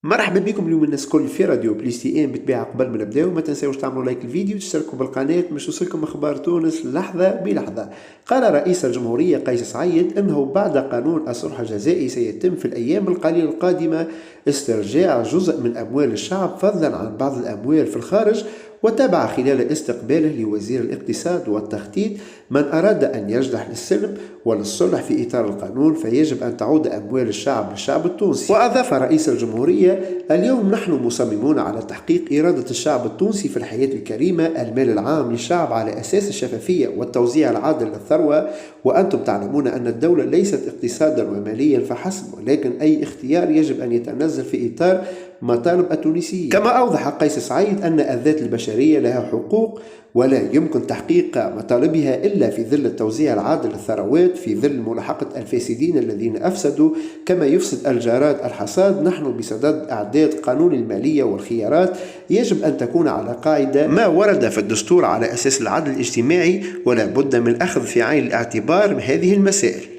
مرحبا بكم اليوم الناس الكل في راديو بليستي ام. بالطبيعه قبل ما نبداو ما تنساوش تعملوا لايك الفيديو وتشتركوا بالقناه باش توصلكم اخبار تونس لحظه بلحظه. قال رئيس الجمهوريه قيس سعيد انه بعد قانون الصلح الجزائي سيتم في الايام القليله القادمه استرجاع جزء من اموال الشعب فضلا عن بعض الاموال في الخارج. وتابع خلال استقباله لوزير الاقتصاد والتخطيط من أراد أن يجنح للسلم وللصلح في إطار القانون فيجب أن تعود أموال الشعب للشعب التونسي. وأضاف رئيس الجمهورية: اليوم نحن مصممون على تحقيق إرادة الشعب التونسي في الحياة الكريمة، المال العام للشعب على أساس الشفافية والتوزيع العادل للثروة. وأنتم تعلمون أن الدولة ليست اقتصادا وماليا فحسب، ولكن أي اختيار يجب أن يتنزل في إطار مطالب التونسيين. كما أوضح قيس سعيد أن الذات البشرية لها حقوق ولا يمكن تحقيق مطالبها إلا في ظل التوزيع العادل للثروات، في ظل ملاحقة الفاسدين الذين أفسدوا كما يفسد الجراد الحصاد. نحن بصدد إعداد قانون المالية والخيارات يجب أن تكون على قاعدة ما ورد في الدستور على أساس العدل الاجتماعي، ولا بد من أخذ في عين الاعتبار هذه المسائل.